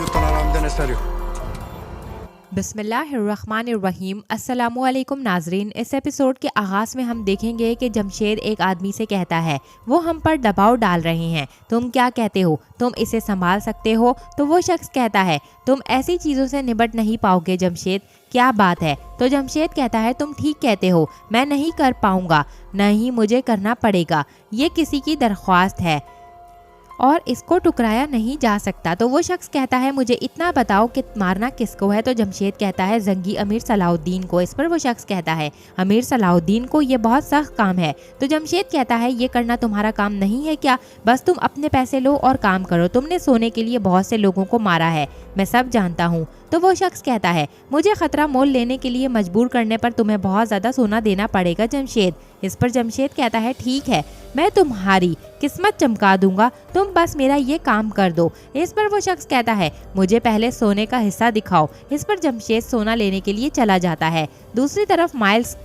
Aiuto Naram Serio. बिस्मिल्लाहिर्रहमानिर्रहीम। अस्सलामुअलैकुम नाजरीन, इस एपिसोड के आगाज़ में हम देखेंगे कि जमशेद एक आदमी से कहता है वो हम पर दबाव डाल रहे हैं, तुम क्या कहते हो, तुम इसे संभाल सकते हो? तो वो शख्स कहता है तुम ऐसी चीज़ों से निपट नहीं पाओगे जमशेद, क्या बात है? तो जमशेद कहता है तुम ठीक कहते हो, मैं नहीं कर पाऊंगा, नहीं मुझे करना पड़ेगा, ये किसी की दरख्वास्त है और इसको टुकराया नहीं जा सकता। तो वो शख्स कहता है मुझे इतना बताओ कि मारना किसको है? तो जमशेद कहता है जंगी अमीर सलाहुद्दीन को। इस पर वो शख्स कहता है अमीर सलाहुद्दीन को, ये बहुत सख्त काम है। तो जमशेद कहता है ये करना तुम्हारा काम नहीं है क्या? बस तुम अपने पैसे लो और काम करो, तुमने सोने के लिए बहुत से लोगों को मारा है, मैं सब जानता हूँ। तो वो शख्स कहता है मुझे खतरा मोल लेने के लिए मजबूर करने पर तुम्हें बहुत ज़्यादा सोना देना पड़ेगा जमशेद। इस पर जमशेद कहता है ठीक है, मैं तुम्हारी किस्मत चमका दूंगा, तुम बस मेरा ये काम कर दो। इस पर वो शख्स कहता है मुझे पहले सोने का हिस्सा दिखाओ। इस पर जमशेद सोना लेने के लिए चला जाता है। दूसरी तरफ माइल्स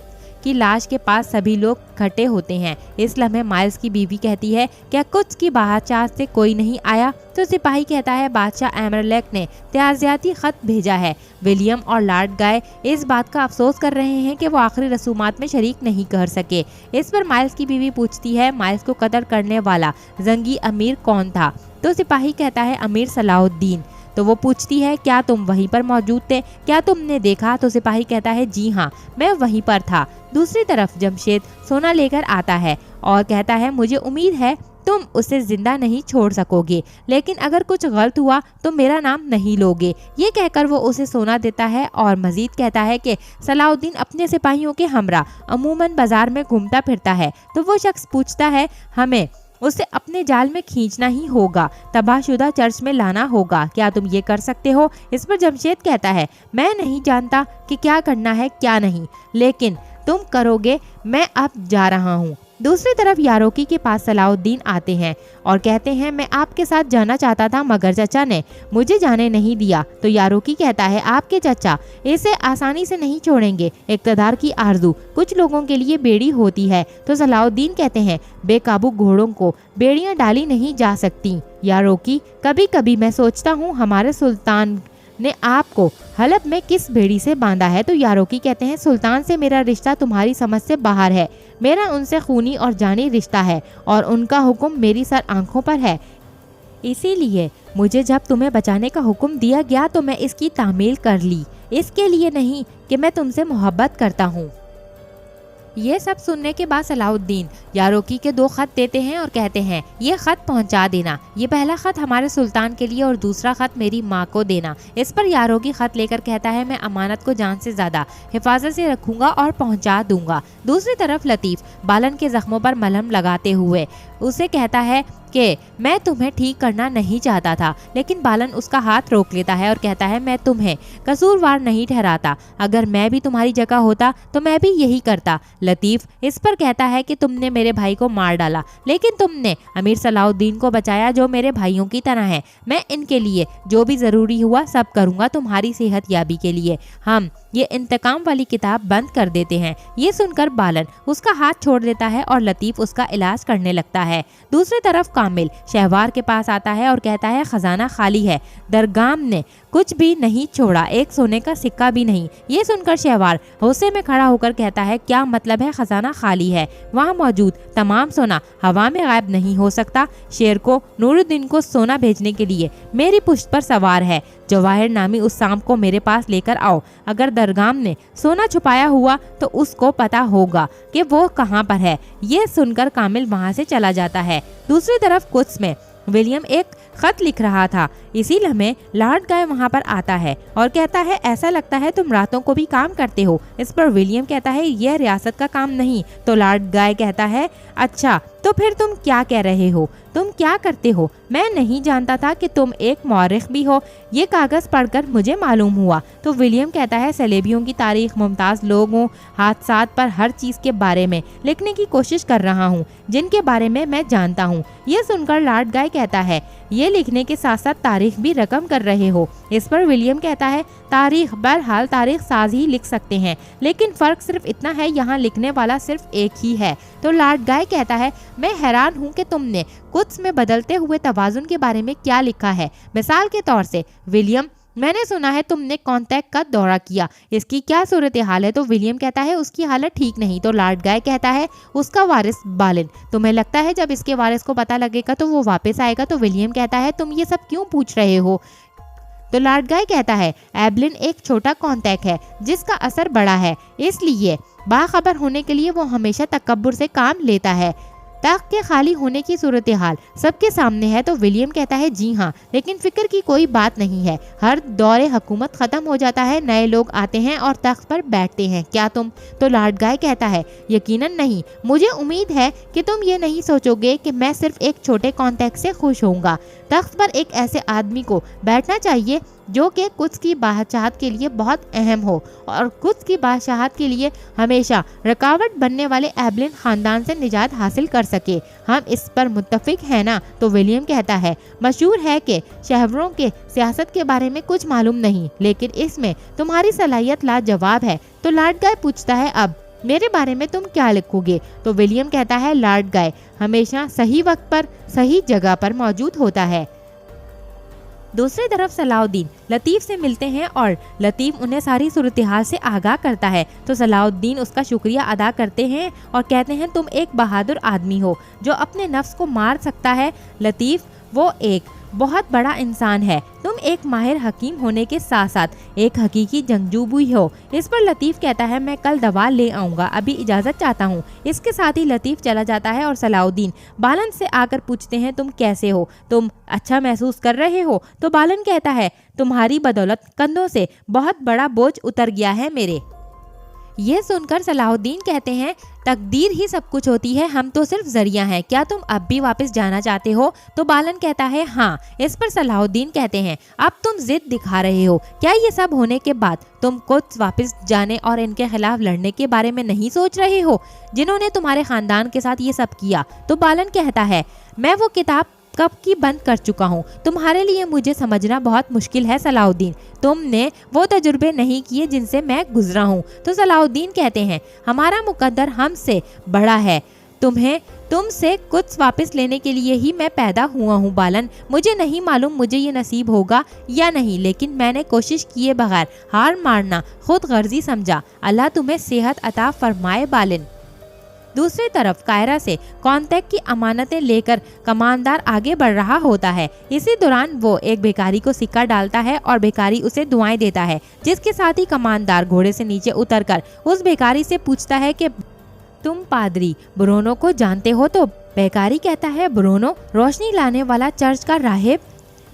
की लाश के पास सभी लोग इकट्ठे होते हैं। इस लम्हे माइल्स की बीवी कहती है क्या कुछ की बादशाह से कोई नहीं आया? तो सिपाही कहता है बादशाह एमरलेक ने ताज़ियाती खत भेजा है। विलियम और लॉर्ड गाय इस बात का अफसोस कर रहे हैं कि वो आखिरी रसूमात में शरीक नहीं कर सके। इस पर माइल्स की बीवी पूछती है माइल्स को कत्ल करने वाला जंगी अमीर कौन था? तो सिपाही कहता है अमीर सलाहुद्दीन। तो वो पूछती है क्या तुम वहीं पर मौजूद थे, क्या तुमने देखा? तो सिपाही कहता है जी हाँ, मैं वहीं पर था। दूसरी तरफ जमशेद सोना लेकर आता है और कहता है मुझे उम्मीद है तुम उसे जिंदा नहीं छोड़ सकोगे, लेकिन अगर कुछ गलत हुआ तो मेरा नाम नहीं लोगे। ये कहकर वो उसे सोना देता है और मजीद कहता है कि सलाहुद्दीन अपने सिपाहियों के हमरा अमूमन बाजार में घूमता फिरता है। तो वो शख्स पूछता है हमें उसे अपने जाल में खींचना ही होगा, तबाहशुदा चर्च में लाना होगा, क्या तुम ये कर सकते हो? इस पर जमशेद कहता है मैं नहीं जानता कि क्या करना है क्या नहीं, लेकिन तुम करोगे, मैं अब जा रहा हूँ। दूसरी तरफ यारोकी के पास सलाहुद्दीन आते हैं और कहते हैं मैं आपके साथ जाना चाहता था मगर चचा ने मुझे जाने नहीं दिया। तो यारोकी कहता है आपके चचा इसे आसानी से नहीं छोड़ेंगे, इक़्तिदार की आरज़ू कुछ लोगों के लिए बेड़ी होती है। तो सलाहुद्दीन कहते हैं बेकाबू घोड़ों को बेड़ियां डाली नहीं जा सकती। यारोकी कभी कभी मैं सोचता हूँ हमारे सुल्तान ने आपको हलब में किस बेड़ी से बांधा है? तो यारोकी कहते हैं सुल्तान से मेरा रिश्ता तुम्हारी समझ से बाहर है, मेरा उनसे खूनी और जानी रिश्ता है और उनका हुक्म मेरी सर आंखों पर है, इसीलिए मुझे जब तुम्हें बचाने का हुक्म दिया गया तो मैं इसकी तामील कर ली, इसके लिए नहीं कि मैं तुमसे मोहब्बत करता हूँ। ये सब सुनने के बाद सलाहुद्दीन यारोकी के 2 खत देते हैं और कहते हैं ये खत पहुंचा देना, ये पहला खत हमारे सुल्तान के लिए और दूसरा खत मेरी माँ को देना। इस पर यारोकी खत लेकर कहता है मैं अमानत को जान से ज्यादा हिफाजत से रखूंगा और पहुंचा दूंगा। दूसरी तरफ लतीफ बालन के जख्मों पर मलहम लगाते हुए उसे कहता है कि मैं तुम्हें ठीक करना नहीं चाहता था, लेकिन बालन उसका हाथ रोक लेता है और कहता है मैं तुम्हें कसूरवार नहीं ठहराता, अगर मैं भी तुम्हारी जगह होता तो मैं भी यही करता। लतीफ इस पर कहता है कि तुमने मेरे भाई को मार डाला, लेकिन तुमने अमीर सलाहुद्दीन को बचाया जो मेरे भाइयों की तरह है, मैं इनके लिए जो भी ज़रूरी हुआ सब करूँगा तुम्हारी सेहत याबी के लिए। हम ये इंतकाम वाली किताब बंद कर देते हैं। ये सुनकर बालन उसका हाथ छोड़ देता है और लतीफ उसका इलाज करने लगता है। दूसरी तरफ कामिल शहवार के पास आता है और कहता है खजाना खाली है, दरगाम ने कुछ भी नहीं छोड़ा, एक सोने का सिक्का भी नहीं। ये सुनकर शहवार गुस्से में खड़ा होकर कहता है क्या मतलब है खजाना खाली है? वहाँ मौजूद तमाम सोना हवा में गायब नहीं हो सकता। शेर को नूरुद्दीन को सोना भेजने के लिए मेरी पुश्त पर सवार है, जवाहिर नामी उस सांप को मेरे पास लेकर आओ। अगर दरगाम ने सोना छुपाया हुआ तो उसको पता होगा कि वो कहाँ पर है। ये सुनकर कामिल वहाँ से चला जाता है। दूसरी तरफ कुछ में विलियम एक खत लिख रहा था। इसी लम्हे लॉर्ड गाय वहाँ पर आता है और कहता है ऐसा लगता है तुम रातों को भी काम करते हो। इस पर विलियम कहता है यह रियासत का काम नहीं। तो लॉर्ड गाय कहता है अच्छा तो फिर तुम क्या कह रहे हो, तुम क्या करते हो? मैं नहीं जानता था कि तुम एक मौरिख भी हो, ये कागज़ पढ़कर मुझे मालूम हुआ। तो विलियम कहता है सलेबियों की तारीख, मुमताज़ लोगों, हादसात पर हर चीज़ के बारे में लिखने की कोशिश कर रहा हूँ जिनके बारे में मैं जानता हूँ। ये सुनकर लॉर्ड गाय कहता है ये लिखने के साथ साथ तारीख भी रकम कर रहे हो। इस पर विलियम कहता है तारीख, बहरहाल तारीख साज ही लिख सकते हैं, लेकिन फर्क सिर्फ इतना है यहाँ लिखने वाला सिर्फ एक ही है। तो लॉर्ड गाय कहता है मैं हैरान हूँ कि तुमने कुछ में बदलते हुए तवाजुन के बारे में क्या लिखा है। मिसाल के तौर से विलियम, मैंने सुना है तुमने कॉन्टैक्ट का दौरा किया, इसकी क्या सूरत हाल है। तो विलियम कहता है उसकी हालत ठीक नहीं। तो लॉर्ड गाय कहता है उसका वारिस बालिन, तुम्हें लगता है जब इसके वारिस को पता लगेगा तो वो वापस आएगा। तो विलियम कहता है तुम ये सब क्यों पूछ रहे हो। तो लॉर्ड गाय कहता है एबलिन एक छोटा कॉन्टैक्ट है जिसका असर बड़ा है, इसलिए बाखबर होने के लिए वो हमेशा तकब्बुर से काम लेता है। तख्त के खाली होने की सूरत हाल सबके सामने है। तो विलियम कहता है जी हाँ, लेकिन फिक्र की कोई बात नहीं है, हर दौरे हुकूमत खत्म हो जाता है, नए लोग आते हैं और तख्त पर बैठते हैं। क्या तुम। तो लॉर्ड गाय कहता है यकीनन नहीं, मुझे उम्मीद है कि तुम ये नहीं सोचोगे कि मैं सिर्फ एक छोटे कॉन्टैक्ट से खुश होऊंगा। तख्त पर एक ऐसे आदमी को बैठना चाहिए जो कि कुछ की बादशाहत के लिए बहुत अहम हो और कुछ की बादशाहत के लिए हमेशा रुकावट बनने वाले एबलिन खानदान से निजात हासिल कर सके। हम इस पर मुत्तफिक हैं ना। तो विलियम कहता है मशहूर है कि शहरों के सियासत के बारे में कुछ मालूम नहीं, लेकिन इसमें तुम्हारी सलाहियत लाजवाब है। तो लॉर्ड गाय पूछता है अब मेरे बारे में तुम क्या लिखोगे। तो विलियम कहता है लॉर्ड गाय हमेशा सही वक्त पर सही जगह पर मौजूद होता है। दूसरी तरफ सलाउद्दीन लतीफ से मिलते हैं और लतीफ उन्हें सारी सूरत हाल से आगाह करता है। तो सलाउद्दीन उसका शुक्रिया अदा करते हैं और कहते हैं तुम एक बहादुर आदमी हो जो अपने नफ्स को मार सकता है। लतीफ वो एक बहुत बड़ा इंसान है, तुम एक माहिर हकीम होने के साथ साथ एक हकीकी जंगजू भी हो। इस पर लतीफ कहता है मैं कल दवा ले आऊँगा, अभी इजाज़त चाहता हूँ। इसके साथ ही लतीफ चला जाता है और सलाउद्दीन बालन से आकर पूछते हैं तुम कैसे हो, तुम अच्छा महसूस कर रहे हो। तो बालन कहता है तुम्हारी बदौलत कंधों से बहुत बड़ा बोझ उतर गया है मेरे। ये सुनकर सलाउद्दीन कहते हैं तकदीर ही सब कुछ होती है, हम तो सिर्फ जरिया हैं, क्या तुम अब भी वापस जाना चाहते हो। तो बालन कहता है हाँ। इस पर सलाउद्दीन कहते हैं अब तुम जिद दिखा रहे हो, क्या ये सब होने के बाद तुम कुछ वापस जाने और इनके खिलाफ लड़ने के बारे में नहीं सोच रहे हो जिन्होंने तुम्हारे खानदान के साथ ये सब किया। तो बालन कहता है मैं वो किताब कब की बंद कर चुका हूँ, तुम्हारे लिए मुझे समझना बहुत मुश्किल है सलाउद्दीन, तुमने वो तजुर्बे नहीं किए जिनसे मैं गुजरा हूँ। तो सलाउद्दीन कहते हैं हमारा मुकद्दर हमसे बड़ा है, तुमसे कुछ वापस लेने के लिए ही मैं पैदा हुआ हूँ बालन। मुझे नहीं मालूम मुझे ये नसीब होगा या नहीं, लेकिन मैंने कोशिश किए बगैर हार मारना खुद गर्जी समझा। अल्लाह तुम्हें सेहत अता फरमाए बालन। दूसरी तरफ कायरा से कॉन्टैक्ट की अमानतें लेकर कमानदार आगे बढ़ रहा होता है। इसी दौरान वो एक भिखारी को सिक्का डालता है और भिखारी उसे दुआएं देता है, जिसके साथ ही कमानदार घोड़े से नीचे उतरकर उस भिखारी से पूछता है कि तुम पादरी ब्रूनो को जानते हो। तो भिखारी कहता है ब्रूनो रोशनी लाने वाला चर्च का राहिब,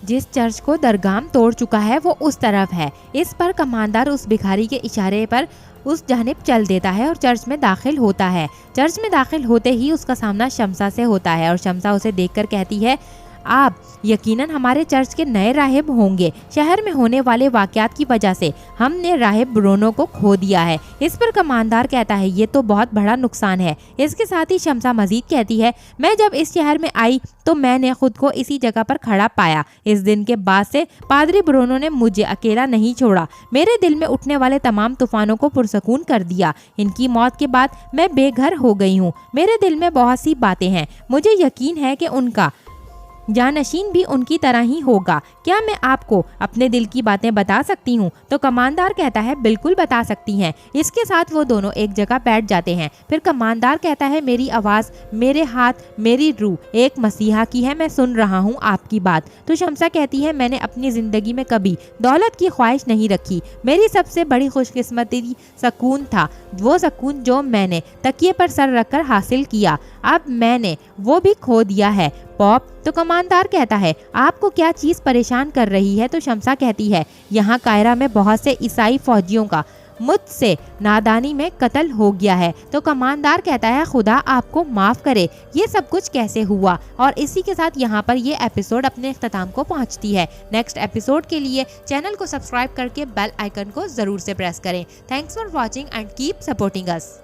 जिस चर्च को दरगाम तोड़ चुका है वो उस तरफ है। इस पर कमानदार उस भिखारी के इशारे पर उस जानिब चल देता है और चर्च में दाखिल होता है। चर्च में दाखिल होते ही उसका सामना शमसा से होता है और शमसा उसे देखकर कहती है आप यकीनन हमारे चर्च के नए राहिब होंगे, शहर में होने वाले वाकयात की वजह से हमने राहिब ब्रूनो को खो दिया है। इस पर कमानदार कहता है ये तो बहुत बड़ा नुकसान है। इसके साथ ही शमसा मजीद कहती है मैं जब इस शहर में आई तो मैंने खुद को इसी जगह पर खड़ा पाया। इस दिन के बाद से पादरी ब्रूनो ने मुझे अकेला नहीं छोड़ा, मेरे दिल में उठने वाले तमाम तूफानों को पुरसकून कर दिया। इनकी मौत के बाद मैं बेघर हो गई हूँ, मेरे दिल में बहुत सी बातें हैं, मुझे यकीन है कि उनका जानशीन भी उनकी तरह ही होगा। क्या मैं आपको अपने दिल की बातें बता सकती हूँ। तो कमानदार कहता है बिल्कुल बता सकती हैं। इसके साथ वो दोनों एक जगह बैठ जाते हैं। फिर कमानदार कहता है मेरी आवाज़, मेरे हाथ, मेरी रूह एक मसीहा की है, मैं सुन रहा हूँ आपकी बात। तो शमसा कहती है मैंने अपनी ज़िंदगी में कभी दौलत की ख्वाहिश नहीं रखी, मेरी सबसे बड़ी खुशकिस्मती सकून था, वो सकून जो मैंने तकिए पर सर रखकर हासिल किया, अब मैंने वो भी खो दिया है। पॉप। तो कमानदार कहता है आपको क्या चीज़ परेशान कर रही है। तो शमसा कहती है यहाँ कायरा में बहुत से ईसाई फौजियों का मुझसे नादानी में कत्ल हो गया है। तो कमानदार कहता है खुदा आपको माफ़ करे, ये सब कुछ कैसे हुआ। और इसी के साथ यहाँ पर ये एपिसोड अपने इख्तिताम को पहुँचती है। नेक्स्ट एपिसोड के लिए चैनल को सब्सक्राइब करके बेल आइकन को ज़रूर से प्रेस करें। Thanks for watching and keep supporting us.